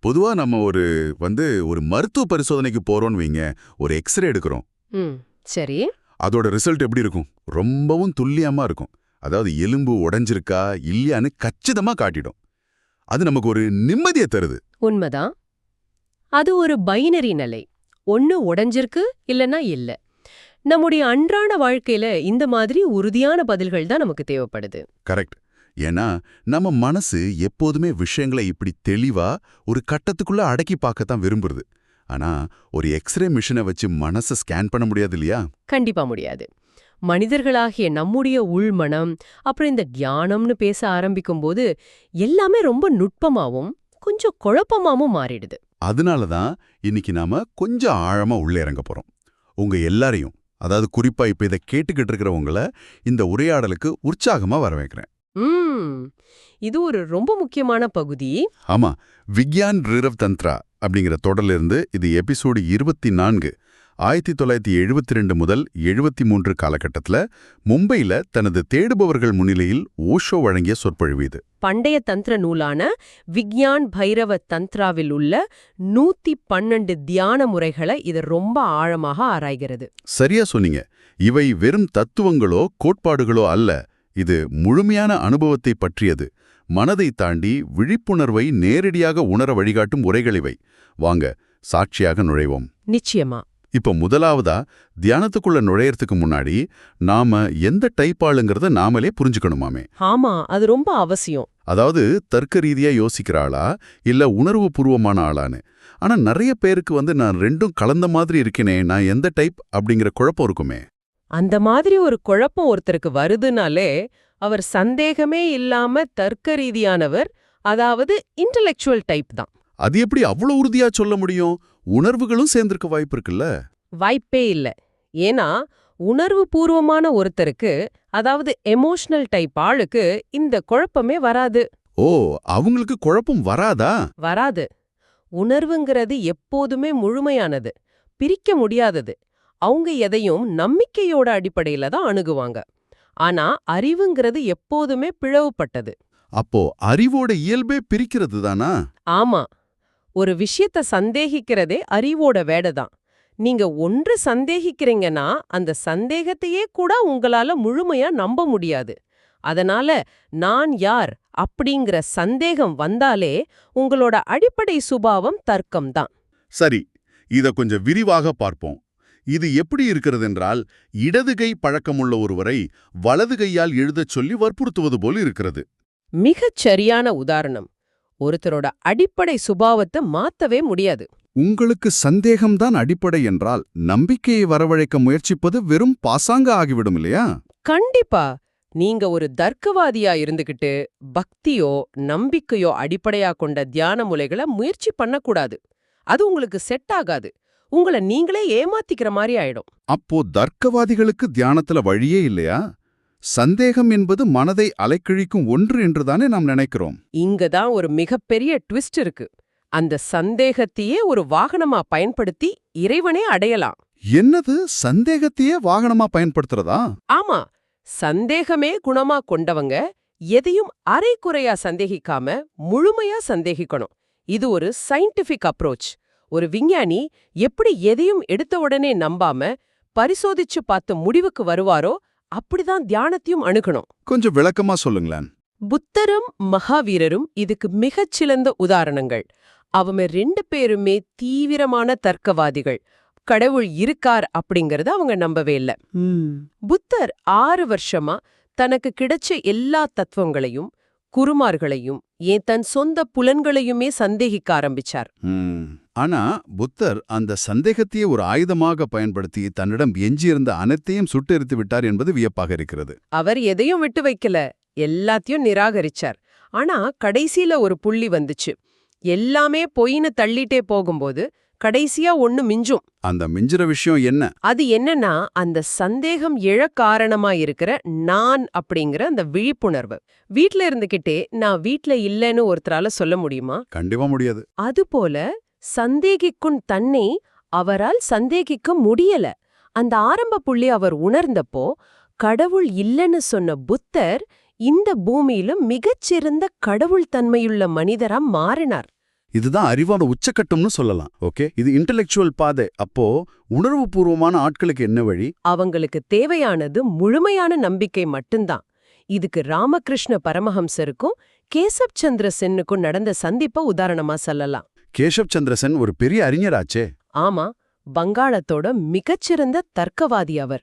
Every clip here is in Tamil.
பொதுவா நம்ம ஒரு மருத்துவ பரிசோதனைக்கு போறோம்னு வைங்க, ஒரு எக்ஸ்ரே எடுக்கிறோம். சரி. அதோட ரிசல்ட் எப்படி இருக்கும்? ரொம்பவும் துல்லியமா இருக்கும். அதாவது எலும்பு உடைஞ்சிருக்கா இல்லையான்னு கச்சிதமா காட்டிடும். அது நமக்கு ஒரு நிம்மதியை தருது. உண்மைதான். அது ஒரு பைனரி நிலை. ஒண்ணு உடைஞ்சிருக்கு இல்லனா இல்ல. நம்முடைய அன்றாட வாழ்க்கையில இந்த மாதிரி உறுதியான பதில்கள் தான் நமக்கு தேவைப்படுது. கரெக்ட். ஏன்னா நம்ம மனசு எப்போதுமே விஷயங்களை இப்படி தெளிவா ஒரு கட்டத்துக்குள்ள அடக்கி பார்க்கத்தான் விரும்புறது. ஆனா ஒரு எக்ஸ்ரே மிஷினை வச்சு மனசை ஸ்கேன் பண்ண முடியாது இல்லையா? கண்டிப்பா முடியாது. மனிதர்களாகிய நம்முடைய உள்மனம் அப்புறம் இந்த தியானம்னு பேச ஆரம்பிக்கும்போது எல்லாமே ரொம்ப நுட்பமாவும் கொஞ்சம் குழப்பமாவும் மாறிடுது. அதனாலதான் இன்னைக்கு நாம கொஞ்சம் ஆழமா உள்ளே இறங்க போறோம். உங்க எல்லாரையும், அதாவது குறிப்பா இப்ப இதை கேட்டுக்கிட்டு இருக்கிறவங்கள இந்த உரையாடலுக்கு உற்சாகமா வர வைக்கிறேன். இது ஒரு ரொம்ப முக்கியமான பகுதி. ஆமா, விக்யான் ரிரவ் தந்த்ரா அப்படிங்கிற தொடர்ல இருந்து இது எபிசோடு 24. 1972 முதல் 73 காலகட்டத்தில் மும்பையில் தனது தேடுபவர்கள் முன்னிலையில் ஓஷோ வழங்கிய சொற்பொழிவு இது. பண்டைய தந்திர நூலான விக்யான் பைரவ தந்த்ராவில் உள்ள 112 தியான முறைகளை இது ரொம்ப ஆழமாக ஆராய்கிறது. சரியா சொன்னீங்க. இவை வெறும் தத்துவங்களோ கோட்பாடுகளோ அல்ல. இது முழுமையான அனுபவத்தை பற்றியது. மனதை தாண்டி விழிப்புணர்வை நேரடியாக உணர வழிகாட்டும் உரைகளிவை. வாங்க சாட்சியாக நுழைவோம். நிச்சயமா. இப்ப முதலாவதா தியானத்துக்குள்ள நுழையறதுக்கு முன்னாடி நாம எந்த டைப் ஆளுங்கிறத நாமளே புரிஞ்சுக்கணுமாமே. ஆமா, அது ரொம்ப அவசியம். அதாவது தர்க்க ரீதியா யோசிக்கிற ஆளா இல்ல உணர்வு பூர்வமான ஆளான்னு. ஆனா நிறைய பேருக்கு நான் ரெண்டும் கலந்த மாதிரி இருக்கேனே, நான் எந்த டைப் அப்படிங்கிற குழப்பம் இருக்குமே. அந்த மாதிரி ஒரு குழப்பம் ஒருத்தருக்கு வருதுனாலே அவர் சந்தேகமே இல்லாம தர்க்க ரீதியானவர், அதாவது இன்டலெக்சுவல் டைப் தான். அது எப்படி அவ்வளவு உறுதியா சொல்ல முடியும்? உணர்வுகளும் சேர்ந்திருக்க வாய்ப்பு இருக்குல்ல? வாய்ப்பே இல்ல. ஏன்னா உணர்வு பூர்வமான ஒருத்தருக்கு, அதாவது எமோஷனல் டைப் ஆளுக்கு இந்த குழப்பமே வராது. ஓ, அவங்களுக்கு குழப்பம் வராதா? வராது. உணர்வுங்கிறது எப்போதுமே முழுமையானது, பிரிக்க முடியாதது. அவங்க எதையும் நம்பிக்கையோட அடிப்படையில தான் அணுகுவாங்க. ஆனா அறிவுங்கிறது எப்போதுமே பிளவுபட்டது. அப்போ அறிவோட இயல்பே பிரிக்கிறது தானா? ஆமா. ஒரு விஷயத்த சந்தேகிக்கிறதே அறிவோட வேலைதான். நீங்க ஒன்று சந்தேகிக்கிறீங்கன்னா அந்த சந்தேகத்தையே கூட உங்களால முழுமையா நம்ப முடியாது. அதனால நான் யார் அப்படிங்கிற சந்தேகம் வந்தாலே உங்களோட அடிப்படை சுபாவம் தர்க்கம்தான். சரி, இத கொஞ்சம் விரிவாக பார்ப்போம். இது எப்படி இருக்கிறது என்றால், இடதுகை பழக்கமுள்ள ஒருவரை வலது கையால் எழுதச் சொல்லி வற்புறுத்துவது போல் இருக்கிறது. மிகச் சரியான உதாரணம். ஒருத்தரோட அடிப்படை சுபாவத்தை மாத்தவே முடியாது. உங்களுக்கு சந்தேகம்தான் அடிப்படை என்றால் நம்பிக்கையை வரவழைக்க முயற்சிப்பது வெறும் பாசாங்க ஆகிவிடும் இல்லையா? கண்டிப்பா. நீங்க ஒரு தர்க்கவாதியா இருந்துகிட்டு பக்தியோ நம்பிக்கையோ அடிப்படையா கொண்ட தியான முறைகளை முயற்சி பண்ணக்கூடாது. அது உங்களுக்கு செட் ஆகாது. உங்களை நீங்களே ஏமாத்திக்கிற மாதிரி ஆயிடும். அப்போ தர்க்கவாதிகளுக்கு தியானத்துல வழியே இல்லையா? சந்தேகம் என்பது மனதை அலைக்கழிக்கும் ஒன்று என்றுதானே நாம் நினைக்கிறோம். இங்கதான் ஒரு மிகப்பெரிய ட்விஸ்ட் இருக்கு. அந்த சந்தேகத்தையே ஒரு வாகனமா பயன்படுத்தி இறைவனே அடையலாம். என்னது, சந்தேகத்தையே வாகனமா பயன்படுத்துறதா? ஆமா. சந்தேகமே குணமா கொண்டவங்க எதையும் அரைக்குறையா சந்தேகிக்காம முழுமையா சந்தேகிக்கணும். இது ஒரு சயின்டிபிக் அப்ரோச். ஒரு விஞ்ஞானி எப்படி எதையும் எடுத்த உடனே நம்பாம பரிசோதிச்சு பார்த்து முடிவுக்கு வருவாரோ அப்படிதான் தியானத்தையும் அணுகணும். கொஞ்சம் விளக்கமா சொல்லுங்களேன். புத்தரும் மகாவீரரும் இதுக்கு மிகச்சிறந்த உதாரணங்கள். அவங்க 2 பேருமே தீவிரமான தர்க்கவாதிகள். கடவுள் இருக்கார் அப்படிங்கறத அவங்க நம்பவே இல்ல. புத்தர் 6 வருஷமா தனக்கு கிடைச்ச எல்லா தத்துவங்களையும் குருமார்களையும் ஏன் தன் சொந்த புலன்களையுமே சந்தேகிக்க ஆரம்பிச்சார். ஆனா புத்தர் அந்த சந்தேகத்தையே ஒரு ஆயுதமாக பயன்படுத்தி தன்னிடம் எஞ்சியிருந்த அனைத்தையும் சுட்டெரித்து விட்டார் என்பது வியப்பாக இருக்கிறது. அவர் எதையும் விட்டு வைக்கல, எல்லாத்தையும் நிராகரிச்சார். ஆனா கடைசியில ஒரு புள்ளி வந்துச்சு. எல்லாமே பொய்னு தள்ளிட்டே போகும்போது கடைசியா ஒண்ணு மிஞ்சும். அந்த மிஞ்சுற விஷயம் என்ன? அது என்னன்னா, அந்த சந்தேகம் எழ காரணமா இருக்கிற நான் அப்படிங்கிற அந்த விழிப்புணர்வு. வீட்ல இருந்துகிட்டே நான் வீட்ல இல்லைன்னு ஒருத்தரால சொல்ல முடியுமா? கண்டிப்பா முடியாது. அதுபோல சந்தேகிக்கும் தன்னை அவரால் சந்தேகிக்க முடியல. அந்த ஆரம்ப புள்ளி அவர் உணர்ந்தப்போ கடவுள் இல்லைன்னு சொன்ன புத்தர் இந்த பூமியில மிகச்சிறந்த கடவுள் தன்மையுள்ள மனிதரா மாறினார். இதுதான் அறிவோட உச்சக்கட்டம்னு சொல்லலாம். ஓகே, இது இன்டெலெக்சுவல் பாதை. அப்போ உணர்வுபூர்வமான ஆட்களுக்கு என்ன வழி? அவங்களுக்கு தேவையானது முழுமையான நம்பிக்கை மட்டும்தான். இதுக்கு ராமகிருஷ்ண பரமஹம்சருக்கும் கேசப் சந்திர சென்னுக்கும் நடந்த சந்திப்ப உதாரணமா சொல்லலாம். கேசப் சந்திர சென் ஒரு பெரிய அறிஞராச்சே. ஆமா, வங்காளத்தோட மிகச்சிறந்த தர்க்கவாதி அவர்.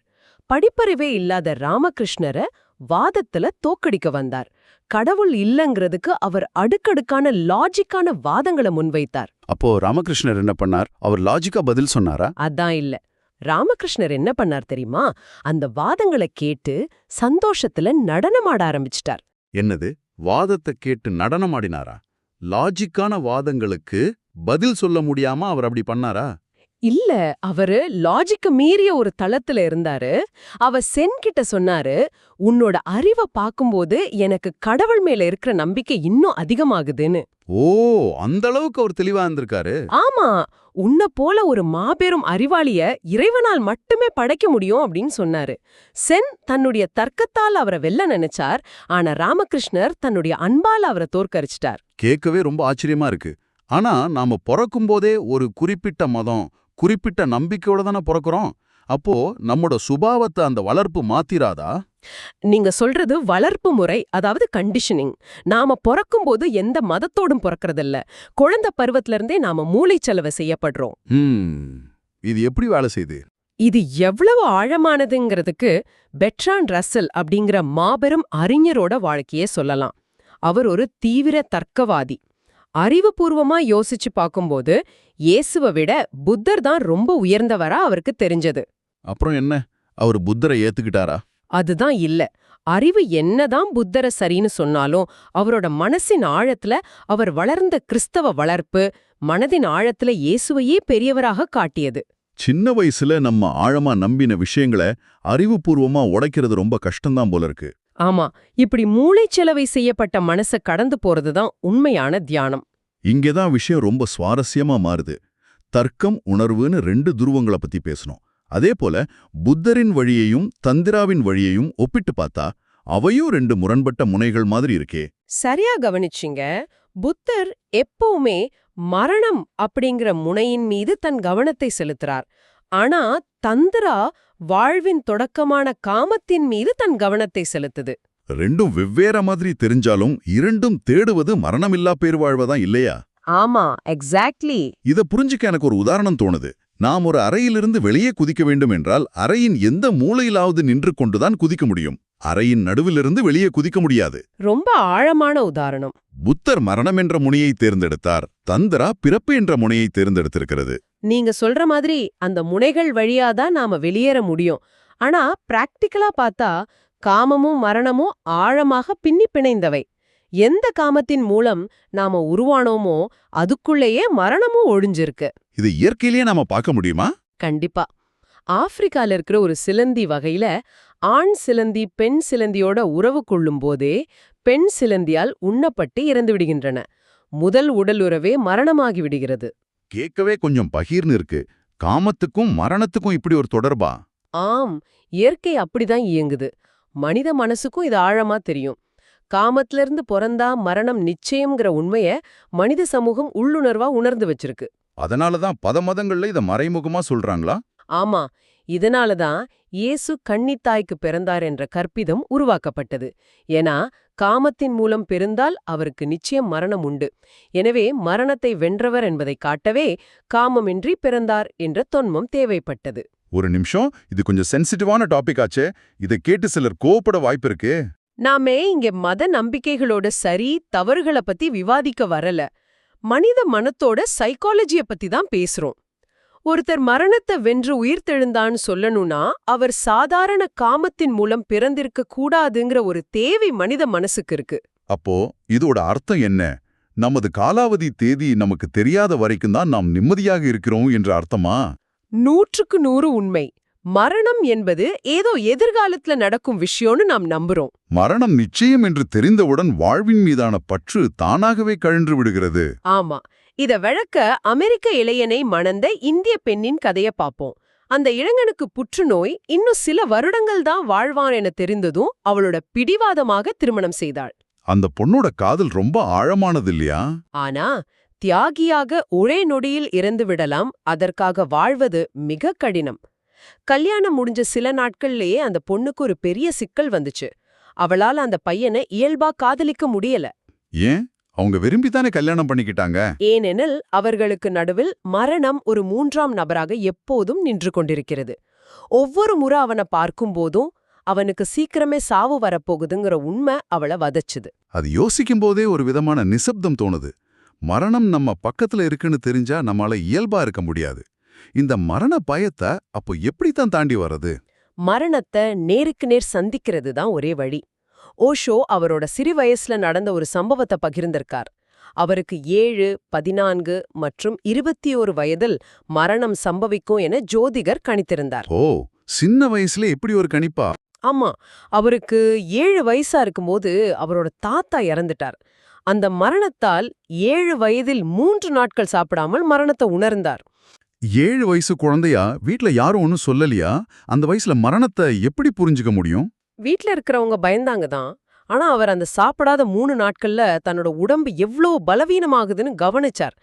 படிப்பறிவே இல்லாத ராமகிருஷ்ணரை வாதத்துல தோக்கடிக்க வந்தார். கடவுள் இல்லங்கிறதுக்கு அவர் அடுக்கடுக்கான லாஜிக்கான வாதங்களை முன்வைத்தார். அப்போ ராமகிருஷ்ணர் என்ன பண்ணார்? அவர் லாஜிக்கா பதில் சொன்னாரா? அதான் இல்ல. ராமகிருஷ்ணர் என்ன பண்ணார் தெரியுமா? அந்த வாதங்களை கேட்டு சந்தோஷத்துல நடனமாட ஆரம்பிச்சிட்டார். என்னது? வாதத்தை கேட்டு நடனமாடினாரா? லாஜிக்கான வாதங்களுக்கு பதில் சொல்ல முடியாம அவர் அப்படி பண்ணாரா? இல்ல, அவரு லாஜிக்க மீறிய ஒரு தளத்துல இருந்தாரு. சென் கிட்ட சொன்னாரு, உன்னோட அறிவை பாக்கும்போது எனக்கு கடவுள் மேல இருக்கிற நம்பிக்கை இன்னும் அதிகமாகுதுன்னு. ஓ, அந்த அளவுக்கு அவர் தெளிவா இருந்திருக்காரு. ஆமா, உன்ன போல ஒரு மாபெரும் அறிவாளிய இறைவனால் மட்டுமே படைக்க முடியும் அப்படின்னு சொன்னாரு. சென் தன்னுடைய தர்க்கத்தால் அவரை வெல்ல நினைச்சார். ஆனா ராமகிருஷ்ணர் தன்னுடைய அன்பால அவரை தோற்கடிச்சிட்டார். கேட்கவே ரொம்ப ஆச்சரியமா இருக்கு. ஆனா நாம பிறக்கும் போதே ஒரு குறிப்பிட்ட மதம், குறிப்பிட்ட நம்பிக்கையோட தானே பிறக்கிறோம். அப்போ நம்மோட சுபாவத்தை அந்த வளர்ப்பு மாத்திராதா? நீங்க சொல்றது வளர்ப்பு முறை, அதாவது கண்டிஷனிங். நாம பிறக்கும்போது எந்த மதத்தோடும் பிறக்கறதில்ல. குழந்தை பருவத்துல இருந்தே நாம மூளைச்சலவை செய்யப்படுறோம். இது எப்படி வேலை செய்யுது? இது எவ்வளவு ஆழமானதுங்கிறதுக்கு பெட்ராண்ட் ரசல் அப்படிங்கிற மாபெரும் அறிஞரோட வாழ்க்கையே சொல்லலாம். அவர் ஒரு தீவிர தர்க்கவாதி. அறிவுபூர்வமா யோசிச்சு பார்க்கும்போது இயேசுவை விட புத்தர் தான் ரொம்ப உயர்ந்தவரா அவருக்கு தெரிஞ்சது. அப்புறம் என்ன, அவர் புத்தரை ஏத்துக்கிட்டாரா? அதுதான் இல்ல. அறிவு என்னதான் புத்தரை சரின்னு சொன்னாலும் அவரோட மனசின் ஆழத்துல அவர் வளர்ந்த கிறிஸ்தவ வளர்ப்பு மனதின் ஆழத்துல இயேசுவையே பெரியவராக காட்டியது. சின்ன வயசுல நம்ம ஆழமா நம்பின விஷயங்களை அறிவுபூர்வமா உடைக்கிறது ரொம்ப கஷ்டம்தான் போல இருக்கு. ஆமா, இப்படி மூளைச்சலவை செய்யப்பட்ட மனச கடந்து போறதுதான் உண்மையான தியானம். இங்கேதான் விஷயம் ரொம்ப சுவாரஸ்யமா மாறுது. தர்க்கம், உணர்வுன்னு 2 துருவங்களை பத்தி பேசணும். அதே போல புத்தரின் வழியையும் தந்திராவின் வழியையும் ஒப்பிட்டு பார்த்தா அவையும் 2 முரண்பட்ட முனைகள் மாதிரி இருக்கே. சரியா கவனிச்சிங்க. புத்தர் எப்பவுமே மரணம் அப்படிங்கிற முனையின் மீது தன் கவனத்தை செலுத்துறார். ஆனா தந்திரா வாழ்வின் தொடக்கமான காமத்தின் மீது தன் கவனத்தை செலுத்துது. 2ம் வெவ்வேற மாதிரி தெரிஞ்சாலும் 2ம் தேடுவது மரணமில்லா பேர்வாழ்வதான் இல்லையா? ஆமா, எக்ஸாக்ட்லி. இத புரிஞ்சுக்க எனக்கு ஒரு உதாரணம் தோணுது. நாம் ஒரு அறையிலிருந்து வெளியே குதிக்க வேண்டும் என்றால் அறையின் எந்த மூலையிலாவது நின்று கொண்டுதான் குதிக்க முடியும். அறையின் நடுவிலிருந்து வெளியே குதிக்க முடியாது. ரொம்ப ஆழமான உதாரணம். புத்தர் மரணம் என்ற முனையை தேர்ந்தெடுத்தார். தந்திரா பிறப்பு என்ற முனையை தேர்ந்தெடுத்திருக்கிறது. நீங்க சொல்ற மாதிரி அந்த முனைகள் வழியாதான் நாம வெளியேற முடியும். ஆனா பிராக்டிக்கலா பார்த்தா காமமும் மரணமும் ஆழமாக பின்னி பிணைந்தவை. எந்த காமத்தின் மூலம் நாம உருவானோமோ அதுக்குள்ளேயே மரணமும் ஒழிஞ்சிருக்கு. இது இயற்கையிலேயே நாம பார்க்க முடியுமா? கண்டிப்பா. ஆப்பிரிக்கால இருக்கிற ஒரு சிலந்தி வகையில ஆண் சிலந்தி பெண் சிலந்தியோட உறவு கொள்ளும் போதே பெண் சிலந்தியால் உண்ணப்பட்டு இறந்து விடுகின்றன. முதல் உடலுறவே மரணமாகி விடுகிறது. கேட்கவே கொஞ்சம் பகீர்னு இருக்கு. காமத்துக்கும் மரணத்துக்கும் இப்படி ஒரு தொடர்பா? ஆம், இயற்கை அப்படிதான் இயங்குது. மனித மனசுக்கும் இது ஆழமா தெரியும். காமத்திலிருந்து பிறந்தா மரணம் நிச்சயம்ங்கிற உண்மைய மனித சமூகம் உள்ளுணர்வா உணர்ந்து வச்சிருக்கு. அதனாலதான் பல மதங்கள்ல இத மறைமுகமா சொல்றாங்களா? ஆமா, இதனாலதான் இயேசு கன்னித்தாய்க்கு பிறந்தார் என்ற கற்பிதம் உருவாக்கப்பட்டது. ஏன்னா காமத்தின் மூலம் பிறந்தால் அவருக்கு நிச்சயம் மரணம் உண்டு. எனவே மரணத்தை வென்றவர் என்பதை காட்டவே காமமின்றி பிறந்தார் என்ற தொன்மம் தேவைப்பட்டது. ஒரு நிமிஷம், இது கொஞ்சம் சென்சிட்டிவான டாபிக் ஆச்சே. இதை கேட்டு சிலர் கோவப்பட வாய்ப்பு இருக்கு. நாமே இங்க மத நம்பிக்கைகளோட சரி தவறுகளை பத்தி விவாதிக்க வரல. மனித மனத்தோட சைக்காலஜிய பத்தி தான் பேசுறோம். ஒருத்தர் மரணத்தை வென்று உயிர்த்தெழுந்தான்னு சொல்லணும்னா அவர் சாதாரண காமத்தின் மூலம் பிறந்திருக்க கூடாதுங்கிற ஒரு தேவை மனித மனசுக்கு இருக்கு. அப்போ இதோட அர்த்தம் என்ன? நமது காலாவதி தேதி நமக்கு தெரியாத வரைக்கும் தான் நாம் நிம்மதியாக இருக்கிறோம் என்ற அர்த்தமா? 100க்கு 100 உண்மை. மரணம் என்பது ஏதோ எதிர்காலத்துல நடக்கும் விஷயம்னு நாம் நம்புறோம். மரணம் நிச்சயம் என்று தெரிந்தவுடன் வாழ்வின் மீதான பற்று தானாகவே கழன்று விடுகிறது. ஆமா, இத விளக்க அமெரிக்க இளையனை மணந்த இந்திய பெண்ணின் கதைய பாப்போம். அந்த இளைஞனுக்கு புற்றுநோய், இன்னும் சில வருடங்கள் தான் வாழ்வான் என தெரிந்ததும் அவளோட பிடிவாதமாக திருமணம் செய்தாள். அந்த பொண்ணோட காதல் ரொம்ப ஆழமானது இல்லையா? ஆனா தியாகியாக ஒரே நொடியில் இறந்து விடலாம், அதற்காக வாழ்வது மிக கடினம். கல்யாணம் முடிஞ்ச சில நாட்கள்லயே அந்த பொண்ணுக்கு ஒரு பெரிய சிக்கல் வந்துச்சு. அவளால அந்த பையனை இயல்பா காதலிக்க முடியல. ஏன்? அவங்க விரும்பித்தானே கல்யாணம் பண்ணிக்கிட்டாங்க. ஏனெனில் அவர்களுக்கு நடுவில் மரணம் ஒரு மூன்றாம் நபராக எப்போதும் நின்று கொண்டிருக்கிறது. ஒவ்வொரு முறை அவனை பார்க்கும்போதும் அவனுக்கு சீக்கிரமே சாவு வரப்போகுதுங்கிற உண்மை அவளை வதச்சுது. அது யோசிக்கும் போதே ஒரு விதமான நிசப்தம் தோணுது. மரணம் நம்ம பக்கத்துல இருக்குன்னு தெரிஞ்சா நம்மால இயல்பா இருக்க முடியாது. இந்த மரண பயத்தை அப்போ எப்படித்தான் தாண்டி வர்றது? மரணத்தை நேருக்கு நேர் சந்திக்கிறது தான் ஒரே வழி. ஓஷோ அவரோட சிறு வயசுல நடந்த ஒரு சம்பவத்தை பகிர்ந்திருக்கார். அவருக்கு 7, 14 மற்றும் 21 வயதில் மரணம் சம்பவிக்கும் என ஜோதிகர் கணித்திருந்தார். ஓ, சின்ன வயசுல எப்படி ஒரு கணிப்பா? ஆமா, அவருக்கு 7 வயசா இருக்கும்போது அவரோட தாத்தா இறந்துட்டார். அந்த மரணத்தால் 7 வயதில் 3 நாட்கள் சாப்பிடாமல் மரணத்தை உணர்ந்தார். 7 வயசு குழந்தையா? வீட்ல யாரும் ஒன்னும் சொல்லலையா? அந்த வயசுல மரணத்தை எப்படி புரிஞ்சுக்க முடியும்? வீட்ல இருக்கிறவங்க பயந்தாங்க தான். ஆனா அவர் அந்த சாப்பிடாத 3 நாட்கள்ல தன்னோட உடம்பு எவ்ளோ பலவீனமாகுதுன்னு கவனிச்சார்.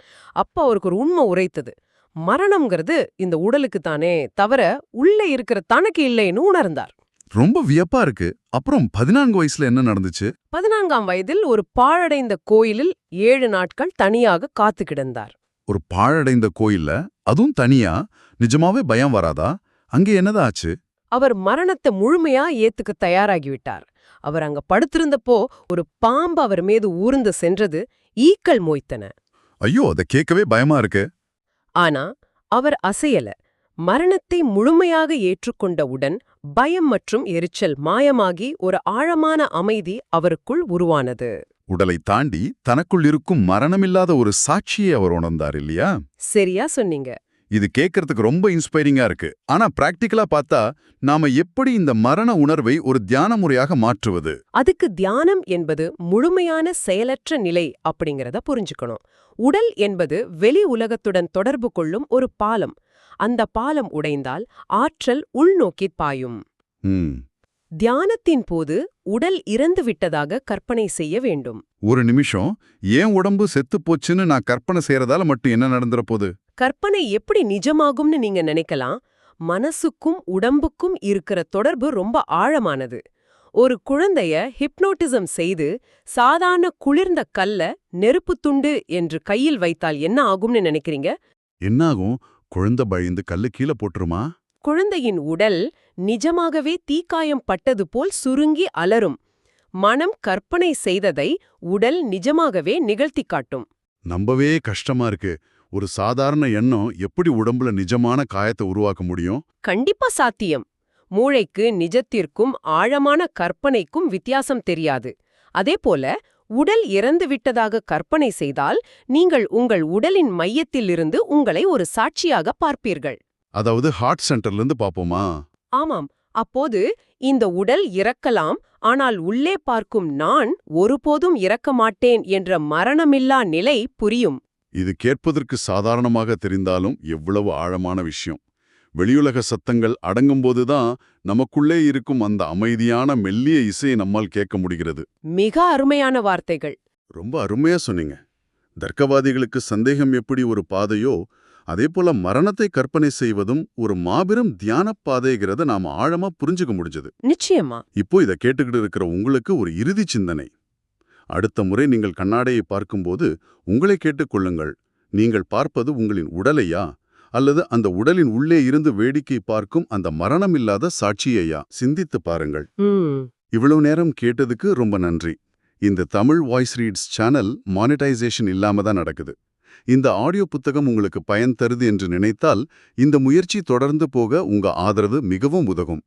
அப்ப அவருக்கு ஒரு உண்மை உரைத்தது. மரணம்ங்கிறது இந்த உடலுக்கு தானே தவிர உள்ள இருக்கிற தனக்கு இல்லைன்னு உணர்ந்தார். ரொம்ப வியப்பா இருக்கு. அப்புறம் 14 வயசுல என்ன நடந்துச்சு? 14ஆம் வயதில் ஒரு பாழடைந்த கோயிலில் 7 நாட்கள் தனியாக காத்து கிடந்தார். ஒரு பாழடைந்த கோயில்ல, அதுவும் தனியா? நிஜமாவே பயம் வராதா? அங்கே என்னதான் ஆச்சு? அவர் மரணத்தை முழுமையா ஏத்துக்க தயாராகிவிட்டார். அவர் அங்க படுத்திருந்தப்போ ஒரு பாம்பு அவர் மீது ஊர்ந்து சென்றது. ஈக்கள் மோய்த்தன. ஐயோ, அத கேட்கவே பயமா இருக்கு. ஆனா அவர் அசையல. மரணத்தை முழுமையாக ஏற்றுக்கொண்டவுடன் பயம் மற்றும் எரிச்சல் மாயமாகி ஒரு ஆழமான அமைதி அவருக்குள் உருவானது. உடலை தாண்டி தனக்குள் இருக்கும் மரணமில்லாத ஒரு சாட்சியை அவர் உணர்ந்தார் இல்லையா? சரியா சொன்னீங்க. இது கேட்கறதுக்கு ரொம்ப இன்ஸ்பைரிங்கா இருக்கு. ஆனா பிராக்டிக்கலா பார்த்தா நாம எப்படி இந்த மரண உணர்வை ஒரு தியான முறையாக மாற்றுவது? அதுக்கு தியானம் என்பது முழுமையான செயலற்ற நிலை அப்படிங்கறத புரிஞ்சுக்கணும். உடல் என்பது வெளி உலகத்துடன் தொடர்பு கொள்ளும் ஒரு பாலம். அந்த பாலம் உடைந்தால் ஆற்றல் உள்நோக்கிப் பாயும். தியானத்தின் போது உடல் இறந்து விட்டதாக கற்பனை செய்ய வேண்டும். ஒரு நிமிஷம், ஏன் உடம்பு செத்து போச்சுன்னு நான் கற்பனை செய்யறதால மட்டும் என்ன நடந்துற போது? கற்பனை எப்படி நிஜமாகும்னு நீங்க நினைக்கலாம். மனசுக்கும் உடம்புக்கும் இருக்கிற தொடர்பு ரொம்ப ஆழமானது. ஒரு குழந்தைய ஹிப்னோட்டிசம் செய்து சாதாரண குளிர்ந்த கல்ல நெருப்பு துண்டு என்று கையில் வைத்தால் என்ன ஆகும்னு நினைக்கிறீங்க? என்னாகும்? குழந்தை பயந்து கல்லு கீழே போட்டுருமா? குழந்தையின் உடல் நிஜமாகவே தீக்காயம் பட்டது போல் சுருங்கி அலறும். மனம் கற்பனை செய்ததை உடல் நிஜமாகவே நிகழ்த்தி காட்டும். நம்பவே கஷ்டமா இருக்கு. ஒரு சாதாரண எண்ணம் எப்படி உடம்புல நிஜமான காயத்தை உருவாக்க முடியும்? கண்டிப்பா சாத்தியம். மூளைக்கு நிஜத்திற்கும் ஆழமான கற்பனைக்கும் வித்தியாசம் தெரியாது. அதேபோல உடல் இறந்து விட்டதாக கற்பனை செய்தால் நீங்கள் உங்கள் உடலின் மையத்திலிருந்து உங்களை ஒரு சாட்சியாக பார்ப்பீர்கள். அதாவது ஹார்ட் சென்டர்ல இருந்து பாப்போமா? ஆமாம். அப்போது இந்த உடல் இறக்கலாம், ஆனால் உள்ளே பார்க்கும் நான் ஒருபோதும் இறக்க மாட்டேன் என்ற மரணமில்லா நிலை புரியும். இது கேட்பதற்கு சாதாரணமாக தெரிந்தாலும் எவ்வளவு ஆழமான விஷயம். வெளியுலக சத்தங்கள் அடங்கும்போதுதான் நமக்குள்ளே இருக்கும் அந்த அமைதியான மெல்லிய இசையை நம்மால் கேட்க முடிகிறது. மிக அருமையான வார்த்தைகள். ரொம்ப அருமையா சொன்னீங்க. தர்க்கவாதிகளுக்கு சந்தேகம் எப்படி ஒரு பாதையோ, அதேபோல மரணத்தை கற்பனை செய்வதும் ஒரு மாபெரும் தியான பாதைங்கிறத நாம ஆழமா புரிஞ்சுக்க முடிஞ்சது. நிச்சயமா. இப்போ இதை கேட்டுக்கிட்டு இருக்கிற உங்களுக்கு ஒரு இறுதி சிந்தனை. அடுத்த முறை நீங்கள் கண்ணாடியை பார்க்கும்போது உங்களை கேட்டுக்கொள்ளுங்கள், நீங்கள் பார்ப்பது உங்களின் உடலையா அல்லது அந்த உடலின் உள்ளே இருந்து வேடிக்கை பார்க்கும் அந்த மரணமில்லாத சாட்சியையா? சிந்தித்து பாருங்கள். இவ்வளவு நேரம் கேட்டதுக்கு ரொம்ப நன்றி. இந்த Tamil voice reads channel monetisation இல்லாம தான் நடக்குது. இந்த ஆடியோ புத்தகம் உங்களுக்கு பயன் தருது என்று நினைத்தால் இந்த முயற்சி தொடர்ந்து போக உங்க ஆதரவு மிகவும் உதவும்.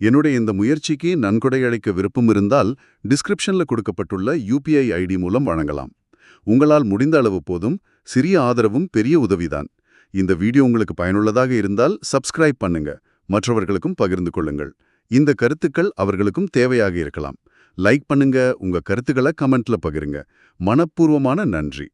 என்னுடைய இந்த முயற்சிக்கு நன்கொடை அளிக்க விருப்பம் இருந்தால் டிஸ்கிரிப்ஷன்ல கொடுக்கப்பட்டுள்ள UPI ID மூலம் வழங்கலாம். உங்களால் முடிந்த அளவு போதும். சிறிய ஆதரவும் பெரிய உதவிதான். இந்த வீடியோ உங்களுக்கு பயனுள்ளதாக இருந்தால் சப்ஸ்கிரைப் பண்ணுங்க, மற்றவர்களுக்கும் பகிர்ந்து கொள்ளுங்கள். இந்த கருத்துக்கள் அவர்களுக்கும் தேவையாக இருக்கலாம். லைக் பண்ணுங்க, உங்க கருத்துக்களை கமெண்ட்ல பகிருங்க. மனப்பூர்வமான நன்றி.